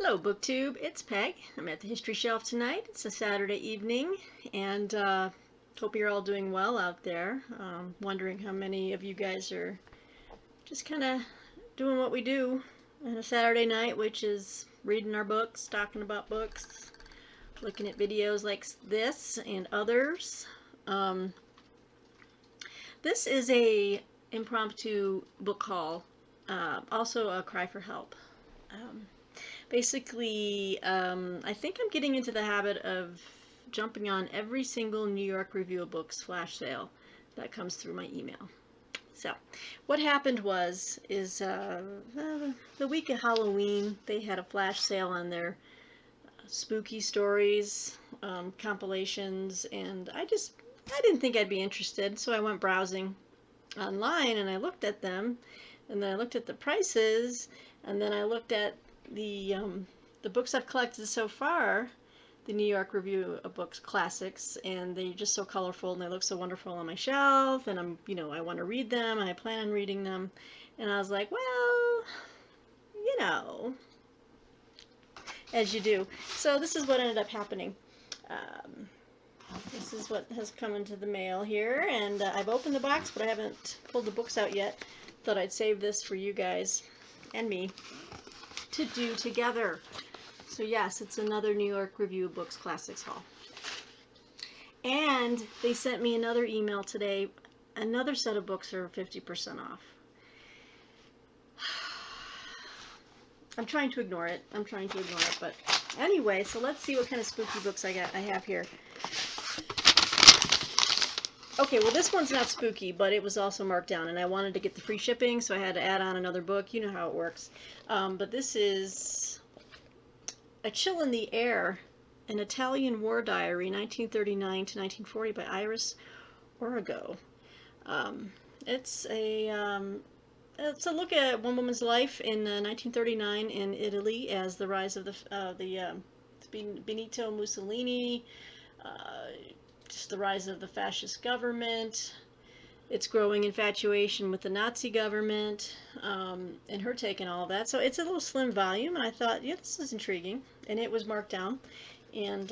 Hello BookTube, it's Peg. I'm at the History Shelf tonight. It's a Saturday evening and hope you're all doing well out there. Wondering how many of you guys are just kind of doing what we do on a Saturday night, which is reading our books, talking about books, looking at videos like this and others. This is a impromptu book haul, also a cry for help. Basically, I think I'm getting into the habit of jumping on every single New York Review of Books flash sale that comes through my email. So, what happened is the week of Halloween, they had a flash sale on their spooky stories, compilations, and I didn't think I'd be interested, so I went browsing online and I looked at them, and then I looked at the prices, and then I looked at the books I've collected so far, the New York Review of Books classics, and they're just so colorful and they look so wonderful on my shelf, and I want to read them and I plan on reading them, and I was like, well, as you do. So this is what ended up happening. This is what has come into the mail here, and I've opened the box, but I haven't pulled the books out yet. Thought I'd save this for you guys and me to do together. So yes, it's another New York Review of Books Classics haul. And they sent me another email today. Another set of books are 50% off. I'm trying to ignore it. But anyway, so let's see what kind of spooky books I have here. Okay, well this one's not spooky, but it was also marked down, and I wanted to get the free shipping, so I had to add on another book. You know how it works. But this is A Chill in the Air, an Italian War Diary, 1939 to 1940 by Iris Orego. It's a look at one woman's life in 1939 in Italy as the rise of the Benito Mussolini, just the rise of the fascist government, its growing infatuation with the Nazi government, and her take on all of that. So it's a little slim volume, and I thought, yeah, this is intriguing. And it was marked down, and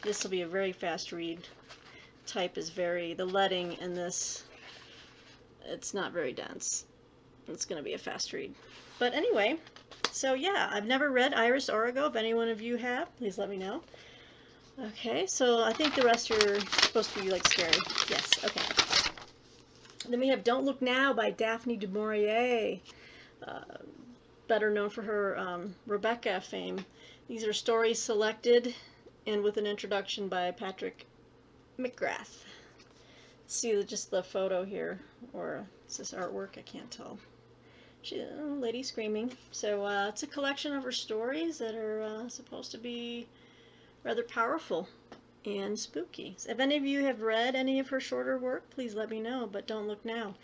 this will be a very fast read. The leading in this, it's not very dense. It's going to be a fast read. But anyway, so yeah, I've never read Iris Orego. If any one of you have, please let me know. Okay, so I think the rest are supposed to be like scary. Yes, okay. Then we have Don't Look Now by Daphne du Maurier, better known for her Rebecca fame. These are stories selected and with an introduction by Patrick McGrath. See just the photo here, or is this artwork? I can't tell. Lady screaming. So it's a collection of her stories that are supposed to be rather powerful and spooky. So if any of you have read any of her shorter work, please let me know. But Don't Look Now,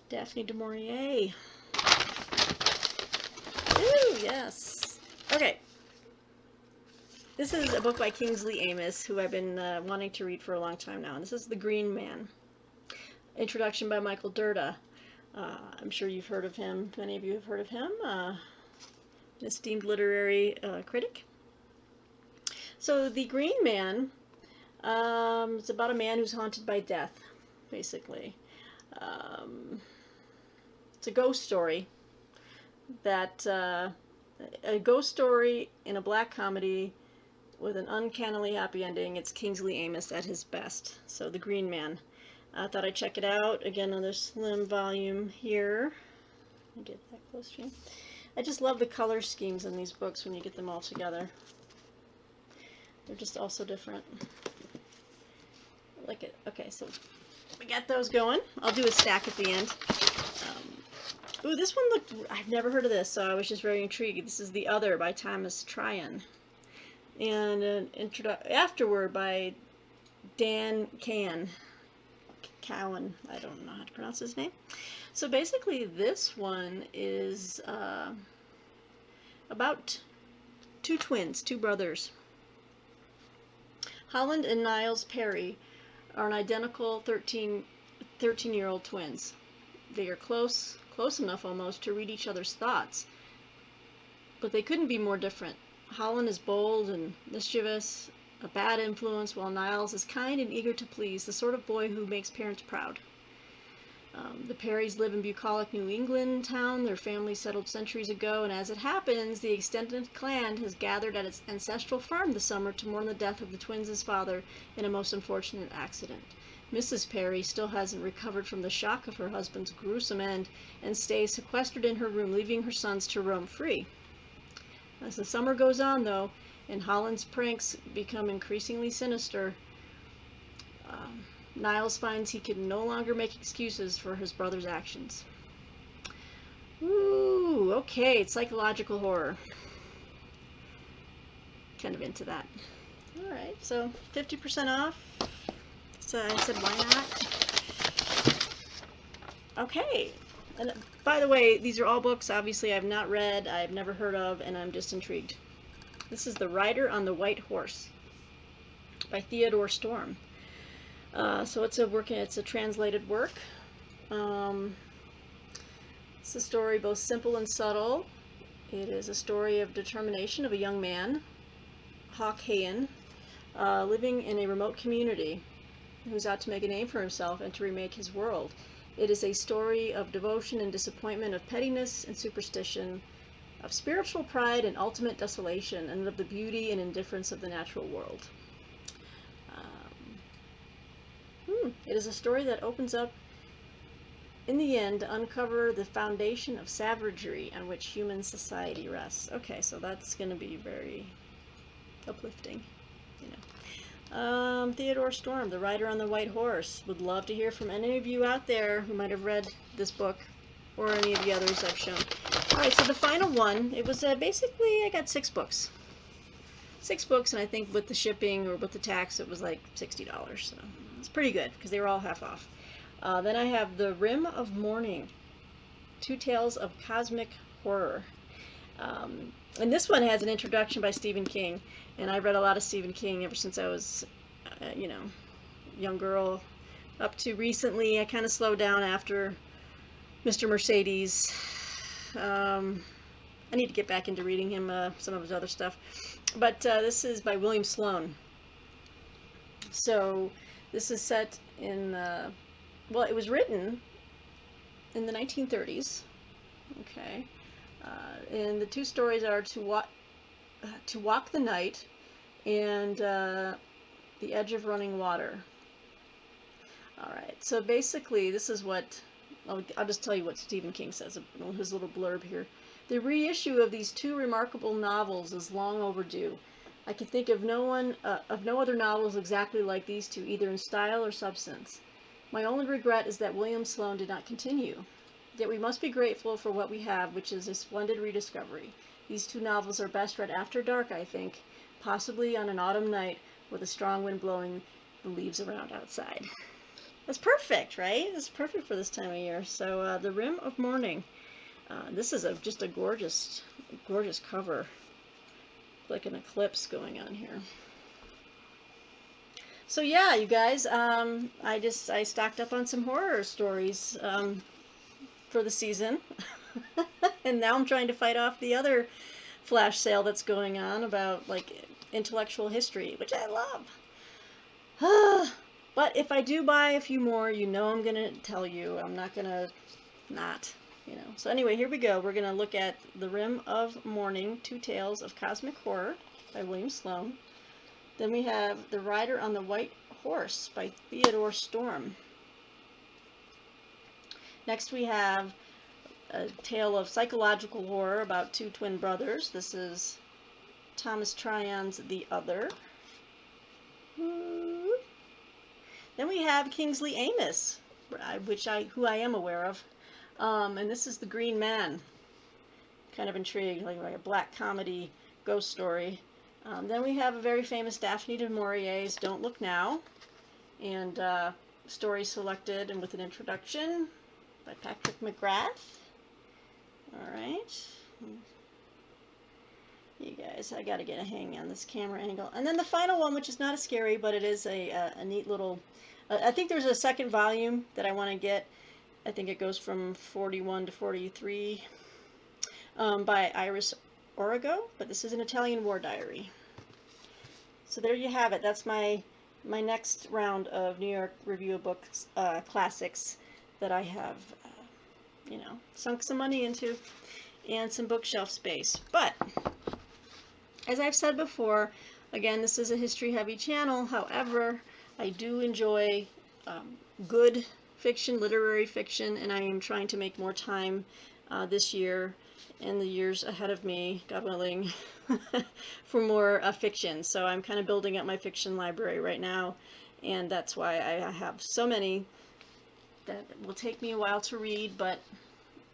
Daphne du Maurier. Ooh, yes. Okay. This is a book by Kingsley Amis, who I've been wanting to read for a long time now. And this is The Green Man. Introduction by Michael Dirda. I'm sure you've heard of him. Many of you have heard of him. An esteemed literary critic. So The Green Man is about a man who's haunted by death, basically. It's a ghost story a ghost story in a black comedy with an uncannily happy ending. It's Kingsley Amis at his best. So The Green Man. I thought I'd check it out. Again, another slim volume here. Let me get that close to you. I just love the color schemes in these books when you get them all together. They're just all so different. I like it. Okay, so we got those going. I'll do a stack at the end. Ooh, this one looked... I've never heard of this, so I was just very intrigued. This is The Other by Thomas Tryon. And an afterword by Dan Cowan. I don't know how to pronounce his name. So basically this one is about two brothers. Holland and Niles Perry are an identical 13-year-old twins. They are close enough almost to read each other's thoughts, but they couldn't be more different. Holland is bold and mischievous, a bad influence, while Niles is kind and eager to please, the sort of boy who makes parents proud. The Perrys live in bucolic New England town. Their family settled centuries ago, and as it happens, the extended clan has gathered at its ancestral farm this summer to mourn the death of the twins' father in a most unfortunate accident. Mrs. Perry still hasn't recovered from the shock of her husband's gruesome end and stays sequestered in her room, leaving her sons to roam free. As the summer goes on, though, and Holland's pranks become increasingly sinister, Niles finds he can no longer make excuses for his brother's actions. Ooh, okay, psychological horror. Kind of into that. Alright, so 50% off. So I said, why not? Okay. And by the way, these are all books obviously I've not read, I've never heard of, and I'm just intrigued. This is The Rider on the White Horse by Theodore Storm. So it's a translated work. It's a story both simple and subtle. It is a story of determination of a young man, Hawk Hayen, living in a remote community who's out to make a name for himself and to remake his world. It is a story of devotion and disappointment, of pettiness and superstition, of spiritual pride and ultimate desolation, and of the beauty and indifference of the natural world. It is a story that opens up, in the end, to uncover the foundation of savagery on which human society rests. Okay, so that's going to be very uplifting, you know. Theodore Storm, The Rider on the White Horse. Would love to hear from any of you out there who might have read this book or any of the others I've shown. Alright, so the final one, it was basically, I got 6 books. 6 books, and I think with the shipping or with the tax, it was like $60. So it's pretty good because they were all half off. Then I have The Rim of Mourning, 2 Tales of Cosmic Horror. And this one has an introduction by Stephen King, and I've read a lot of Stephen King ever since I was, young girl, up to recently. I kind of slowed down after Mr. Mercedes. I need to get back into reading him, some of his other stuff. But this is by William Sloane. So this is set in, well, it was written in the 1930s. Okay. And the 2 stories are To Walk the Night and The Edge of Running Water. Alright, so basically this is what, I'll just tell you what Stephen King says, his little blurb here. The reissue of these 2 remarkable novels is long overdue. I can think of no other novels exactly like these 2, either in style or substance. My only regret is that William Sloane did not continue. Yet we must be grateful for what we have, which is a splendid rediscovery. These 2 novels are best read after dark, I think, possibly on an autumn night with a strong wind blowing the leaves around outside. That's perfect, right? It's perfect for this time of year. So, The Rim of Mourning. This is just a gorgeous, gorgeous cover. Like an eclipse going on here. So yeah, you guys, I stocked up on some horror stories for the season. And now I'm trying to fight off the other flash sale that's going on about like intellectual history, which I love. But if I do buy a few more, you know I'm going to tell you. I'm not going to not, So anyway, here we go. We're going to look at The Rim of Mourning, 2 Tales of Cosmic Horror by William Sloane. Then we have The Rider on the White Horse by Theodore Storm. Next we have a tale of psychological horror about 2 twin brothers. This is Thomas Tryon's The Other. Then we have Kingsley Amis, who I am aware of. And this is The Green Man. Kind of intrigued, like a black comedy ghost story. Then we have a very famous Daphne du Maurier's Don't Look Now. And story selected and with an introduction by Patrick McGrath. Alright. You guys, I gotta get a hang on this camera angle. And then the final one, which is not as scary, but it is a neat little... I think there's a second volume that I want to get. I think it goes from 41 to 43 by Iris Origo, but this is an Italian war diary. So there you have it. That's my next round of New York Review of Books classics that I have, you know, sunk some money into and some bookshelf space. But as I've said before, again, this is a history-heavy channel. However, I do enjoy good fiction, literary fiction, and I am trying to make more time this year and the years ahead of me, God willing, for more fiction. So I'm kind of building up my fiction library right now, and that's why I have so many that will take me a while to read, but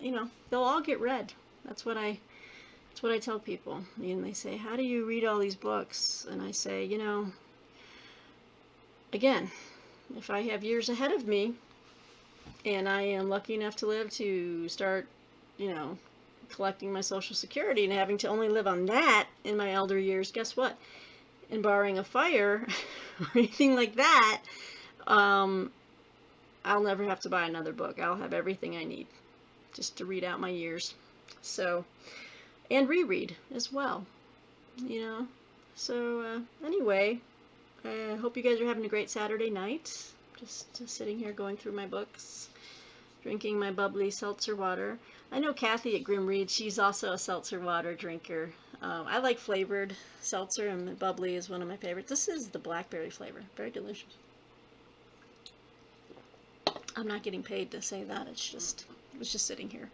you know, they'll all get read. That's what I tell people. And they say, how do you read all these books? And I say, you know, again, if I have years ahead of me and I am lucky enough to live to start, you know, collecting my Social Security and having to only live on that in my elder years, guess what? And barring a fire or anything like that, I'll never have to buy another book. I'll have everything I need just to read out my years. So, and reread as well, you know. So anyway, I hope you guys are having a great Saturday night. Just sitting here going through my books, drinking my bubbly seltzer water. I know Kathy at Grim Reads, she's also a seltzer water drinker. I like flavored seltzer, and bubbly is one of my favorites. This is the blackberry flavor. Very delicious. I'm not getting paid to say that. It was just sitting here.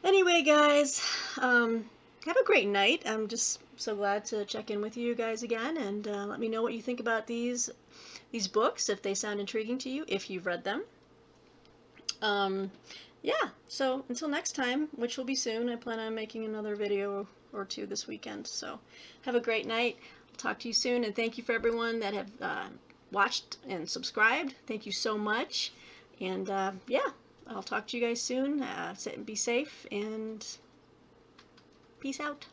Anyway, guys, have a great night. I'm just so glad to check in with you guys again, and let me know what you think about these books, if they sound intriguing to you, if you've read them. Yeah, so until next time, which will be soon, I plan on making another video or two this weekend. So have a great night. I'll talk to you soon, and thank you for everyone that have watched and subscribed. Thank you so much. And yeah, I'll talk to you guys soon. Be safe, and peace out.